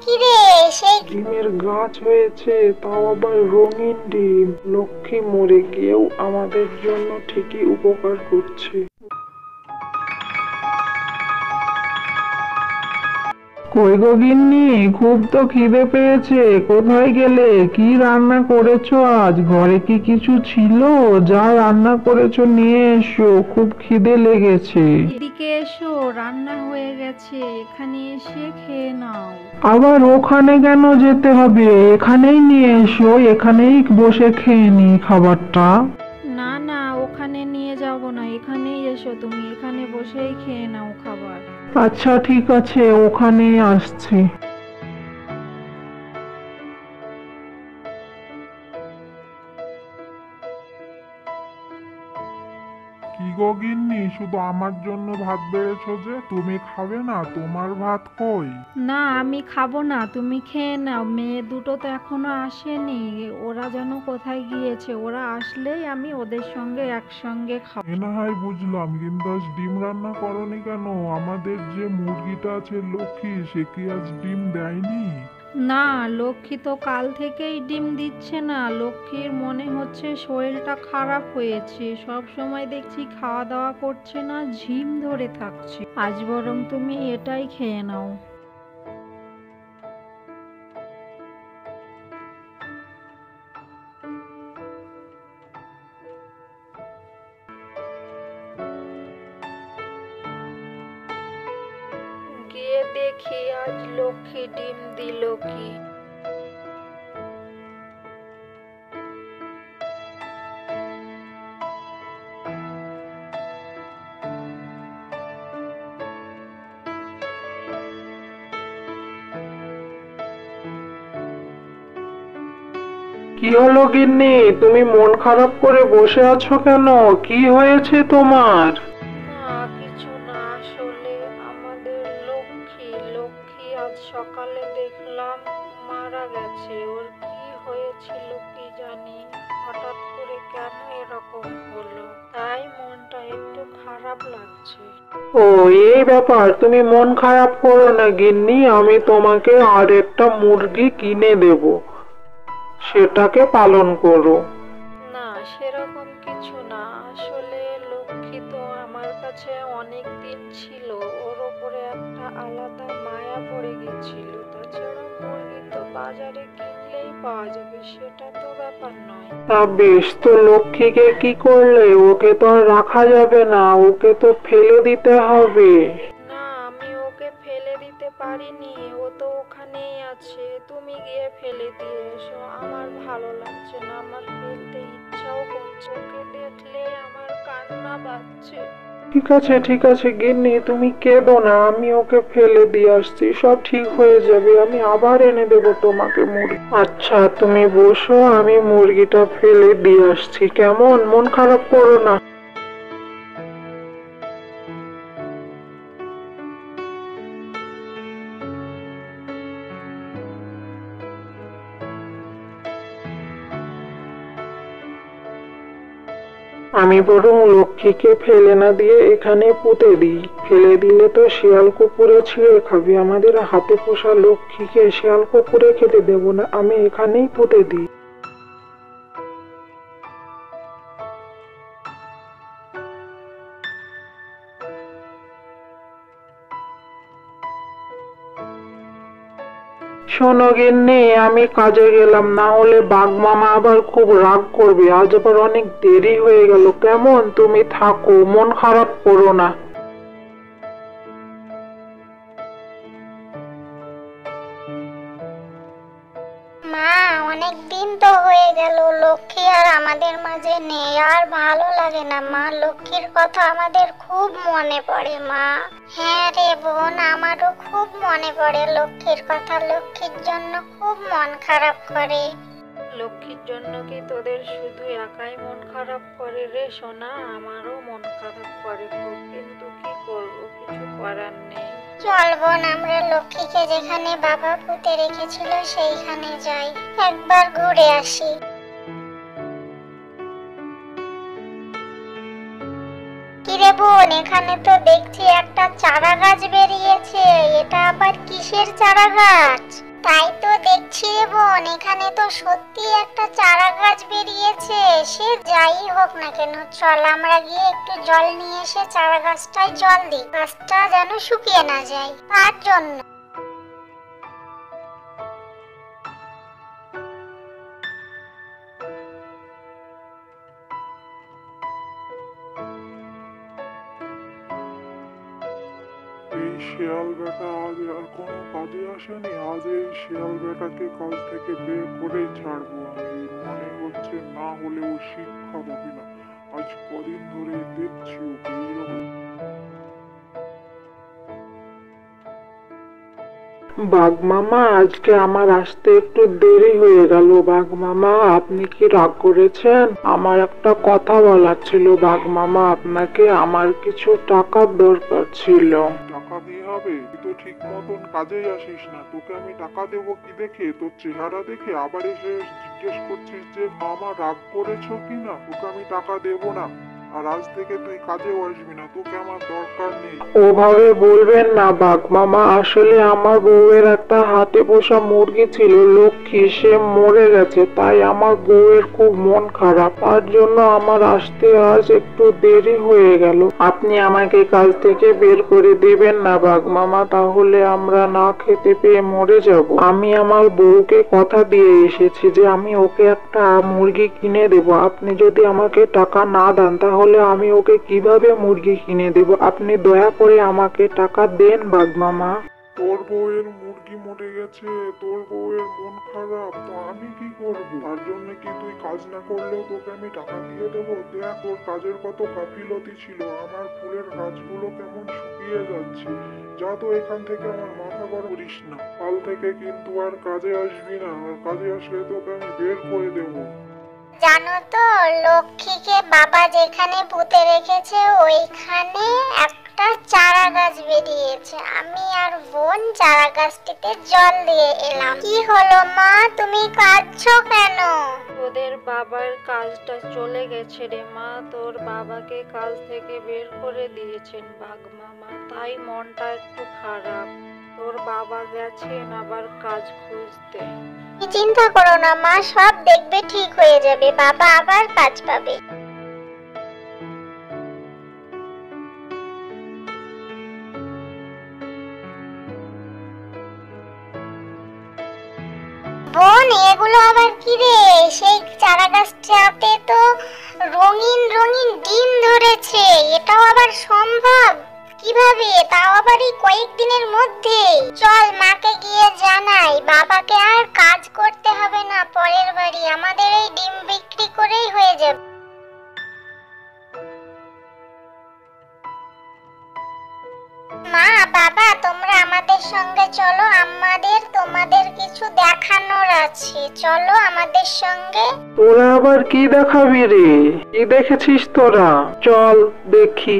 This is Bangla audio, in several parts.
কিরে, সেই ডিমের গাছ হয়েছে, তাও আবার রঙিন ডিম। লক্ষ্মী মরে গিয়েও আমাদের জন্য ঠিকই উপকার করছে। কই গো গিন্নি, খুব তো খিদে পেয়েছে। কোথায় গেলে? কি রান্না করেছো আজ? ঘরে কি কিছু ছিল? যা রান্না করেছো নিয়ে এসো, খুব খিদে লেগেছে। এদিকে এসো, রান্না হয়ে গেছে, এখানে এসে খেয়ে নাও। আবার ওখানে কেন যেতে হবে? এখানেই নিয়ে এসো, এখানেই বসে খেয়ে নি খাবারটা। না না, ওখানে নিয়ে যাব না, এখানেই এসো, তুমি এখানে বসেই খেয়ে নাও খাবার। আচ্ছা ঠিক আছে, ওখানেই আসছি। কি গো গিন্নি, শুধু আমার জন্য ভাত বেড়েছো যে? তুমি খাবে না? তোমার ভাত কই? না, আমি খাবো না, তুমি খেয়ে নাও। মেয়ে দুটো তো এখনো আসেনি, ওরা যেন কোথায় গিয়েছে, ওরা আসলেই আমি ওদের সঙ্গে একসঙ্গে খাবো। এ না হয় বুঝলাম, কিন্তু আজ ডিম রান্না করনি কেন? আমাদের যে মুরগিটা আছে লক্ষ্মী, সে কি আজ ডিম দেয়নি? না, লক্ষ্মী তো কাল থেকেই ডিম দিচ্ছে না। লক্ষ্মীর মনে হচ্ছে শরীরটা খারাপ হয়েছে, সব সময় দেখছি খাওয়া দাওয়া করছে না, ঝিম ধরে থাকছে। আজ বরং তুমি এটাই খেয়ে নাও। গিয়ে দেখি আজ লক্ষ্মী ডিম দিল কি। কি হলো গিন্নি, তুমি মন খারাপ করে বসে আছো কেন? কি হয়েছে তোমার? না কিছু না, আসলে আমাদের লক্ষ্মী লক্ষ্মী আজ সকালে দেখলাম মারা গেছে। ওর কি হয়েছিল কি জানি, হঠাৎ করে কেন এরকম হলো, তাই মনটা একটু খারাপ লাগছে। ও, এই ব্যাপার। তুমি মন খারাপ করো না গিন্নি, আমি তোমাকে আর একটা মুরগি কিনে দেব, সেটাকে পালন করো। না সেরকম কিছু না, আসলে লক্ষ্মী তো আমার কাছে অনেক দিন ছিল, ওর ওপরে একটা আলাদা মায়া পড়ে গেছিল। তাছাড়া মুরগি তো বাজারে কিনলেই পাওয়া যাবে, সেটা তো ব্যাপার নয়। তা বেশ, তো লক্ষ্মীকে কি করলে? ওকে তো আর রাখা যাবে না, ওকে তো ফেলে দিতে হবে। না, আমি ওকে ফেলে দিতে পারিনি, ও তো ওখানেই আছে। তুমি গিয়ে ফেলে দিয়ে এসো, আমার ভালো লাগছে না, আমার ফেলতে ইচ্ছাও করছে, ওকে দেখলে আমার কান্না পাচ্ছে। ঠিক আছে ঠিক আছে গিন্নি, তুমি কেঁদো না, আমি ওকে ফেলে দিয়ে আসছি, সব ঠিক হয়ে যাবে। আমি আবার এনে দেবো তোমাকে মুরগি। আচ্ছা তুমি বসো, আমি মুরগিটা ফেলে দিয়ে আসছি। কেমন? মন খারাপ করো না। আমি বরং লক্ষ্মীকে ফেলে না দিয়ে এখানে পুঁতে দিই। ফেলে দিলে তো শিয়াল কুকুরে ছিঁড়ে খাবে। আমাদের হাতে পোষা লক্ষ্মীকে শিয়াল কুকুরে খেতে দেব না, আমি এখানেই পুঁতে দিই। শোনো গিন্নি, আমি কাজে গেলাম, না হলে বাঘ মামা আবার খুব রাগ করবে। আজ আবার অনেক দেরি হয়ে গেল। কেমন? তুমি থাকো, মন খারাপ করো না। মা, অনেক দিন তো হয়ে গেল লক্ষ্মী আর আমাদের মাঝে নেই, আর ভালো লাগে না মা। লক্ষ্মীর কথা আমাদের খুব মনে পড়ে মা। হ্যাঁ রে বোন, আমারও খুব মনে পড়ে লক্ষ্মীর কথা। লক্ষ্মীর জন্য খুব মন খারাপ করে। লক্ষ্মীর জন্য কি তোদের শুধু একাই মন খারাপ করে রে সোনা? আমারও মন খারাপ করে খুব, কিন্তু কি করব, কিছু করার নেই। চল বোন, আমরা লক্ষ্মীকে যেখানে বাবা পুঁতে রেখেছিল সেইখানে যাই, একবার ঘুরে আসি। কিরে বোন, এখানে তো দেখছি একটা চারা গাছ বেরিয়েছে। এটা আবার কিসের চারা গাছ? তাই তো দেখছি রে বোন, এখানে তো সত্যি একটা চারা গাছ বেরিয়েছে। সে যাই হোক না কেন, চল আমরা গিয়ে একটু জল নিয়ে এসে চারা গাছটায় জল দিই, গাছটা যেন শুকিয়ে না যায় তার জন্য। এই শিয়াল বেটা আজ আর কোনো কাজে আসেনি। আজ এই শিয়াল বেটাকে কাজ থেকে বের করেই ছাড়বো আমি। মনে হচ্ছে না হলেও শিক্ষা পাবি না। আজ কদিন ধরে দেখছি ওকে এইরকম। বাঘ মামা, আজকে আমার আসতে একটু দেরি হয়ে গেল। বাঘ মামা, আপনি কি রাগ করেছেন? আমার একটা কথা বলার ছিল বাঘ মামা আপনাকে। আমার কিছু টাকার দরকার ছিল। টাকা দিয়ে হবে? তুই তো ঠিক মতন কাজেই আসিস না। তোকে আমি টাকা দেবো কি দেখে? তোর চেহারা দেখে আবার এসে জিজ্ঞেস করছিস যে মামা রাগ করেছো কিনা? তোকে আমি টাকা দেবো না, আর আজ থেকে তুই কাজেও আসবি না। তোকে আমার দরকার নেই। ওভাবে বলবেন না বাঘ মামা। আসলে আমার বউয়ের একটা হাতে পোষা মুরগি ছিল লক্ষ্মী, সে মরে গেছে। তাই আমার বউয়ের খুব মন খারাপ, তার জন্য আমার আসতে আজ একটু দেরি হয়ে গেল। আপনি আমাকে কাজ থেকে বের করে দিবেন না বাঘ মামা, তাহলে আমরা না খেতে পেয়ে মরে যাব। আমি আমার বউকে কথা দিয়ে এসেছি যে আমি ওকে একটা মুরগি কিনে দেব। আপনি যদি আমাকে টাকা না দেন তাহলে আমি ওকে কিভাবে মুরগি কিনে দেব? আপনি দয়া করে আমাকে টাকা দেন বাঘ মামা। তোর বউয়ের মুরগি মরে গেছে, তোর বউয়ের মন খারাপ, তো আমি কি করব? তার জন্য কি তুই কাজ না করলেও তোকে আমি টাকা দিয়ে দেবো? দেখ তোর কাজের কত গাফিলতি ছিল। আমার ফুলের গাছগুলো কেমন শুকিয়ে যাচ্ছে। যা তো এখান থেকে, আমার মাথা গরম করিস না। কাল থেকে কিন্তু আর কাজে আসবি না, আর কাজে আসলে তোকে আমি বের করে দেবো। জানো তো, লক্ষ্মীকে বাবা যেখানে পুঁতে রেখেছে ওইখানে একটা চারা গাছ বেরিয়েছে। আমি আর বোন চারা গাছটিতে জল দিয়ে এলাম। কি হলো মা, তুমি কাঁদছো কেন? ওদের বাবার কাজটা চলে গেছে রে মা, তোর বাবাকে কাজ থেকে বের করে দিয়েছেন বাঘ মামা, তাই মনটা একটু খারাপ। তোর বাবা গেছেন আবার কাজ খুঁজতে। তুমি চিন্তা করো না মা, সব দেখবে ঠিক হয়ে যাবে, বাবা আবার কাজ পাবে। বোন, এগুলো আবার কি রে? সেই চারা গাছটাতে তো রঙিন রঙিন ডিম ধরেছে। এটাও আবার সম্ভব কিভাবে? তাও আবার এই কয়েকদিনের মধ্যে। চল মাকে গিয়ে জানাই, বাবাকে আর কাজ করতে হবে না পরের বাড়ি, আমাদের এই ডিম বিক্রি করেই হয়ে যাবে। মা বাবা, তোমরা আমাদের সঙ্গে চলো, আমাদের তোমাদের কিছু দেখানোর আছে। চলো আমাদের সঙ্গে। তোরা আবার কি দেখাবি রে? কি দেখেছিস তোরা? চল দেখি।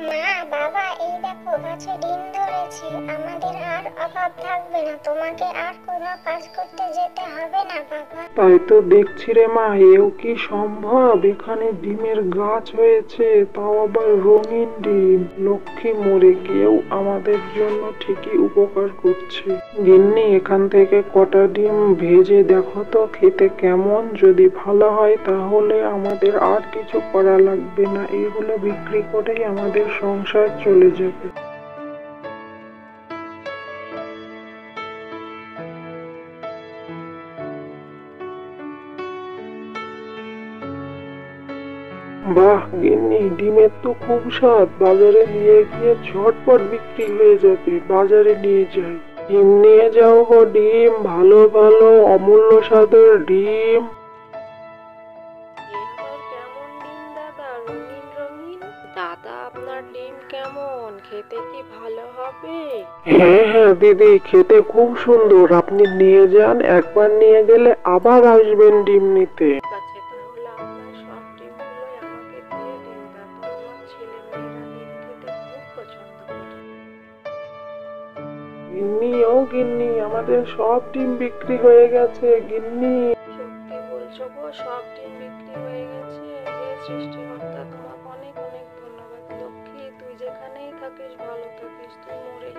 মা বাবা, এই দেখো গাছে ডিম ধরেছে, আমাদের আর অভাব থাকবে না, তোমাকে আর কোনো কাজ করতে যেতে হবে না বাবা। তাই তো দেখছি রে মা, এও কি সম্ভব? এখানে ডিমের গাছ হয়েছে, তাও আবার রঙিন ডিম। লক্ষ্মী মরে গিয়েও আমাদের জন্য ঠিকই উপকার করছে। গিন্নি, এখান থেকে কটা ডিম ভেজে দেখো তো খেতে কেমন। যদি ভালো হয় তাহলে আমাদের আর কিছু করা লাগবে না, এগুলো বিক্রি করেই আমাদের সংসার চলে যাবে। বাহ গিন্নি, ডিমের তো খুব স্বাদ। বাজারে নিয়ে গিয়ে ঝটপট বিক্রি হয়ে যাবে। বাজারে নিয়ে যাই। ডিম নিয়ে যাও গো, ডিম, ভালো ভালো অমূল্য স্বাদের ডিম। এ আবার কেমন ডিম দাদা, রঙিন রঙিন? দাদা আপনার ডিম কেমন, খেতে কি ভালো হবে? হ্যাঁ হ্যাঁ দিদি, খেতে খুব সুন্দর। আপনি নিয়ে যান, একবার নিয়ে গেলে আবার আসবেন ডিম নিতে। ঠিক আছে, তাহলে আপনার সব ডিমগুলোই আমাকে দিয়ে দিন দাদা, আমার ছেলে মেয়েরা ডিম খেতে খুব পছন্দ করে। গিন্নি, ও গিন্নি, আমাদের সব ডিম বিক্রি হয়ে গেছে গিন্নি। সত্যি বলছো গো, সব ডিম বিক্রি হয়ে গেছে? হে সৃষ্টিকর্তা, তোমাকে অনেক অনেক ধন্যবাদ। লক্ষ্মী, তুই যেখানেই থাকিস ভালো থাকিস, তুই মরে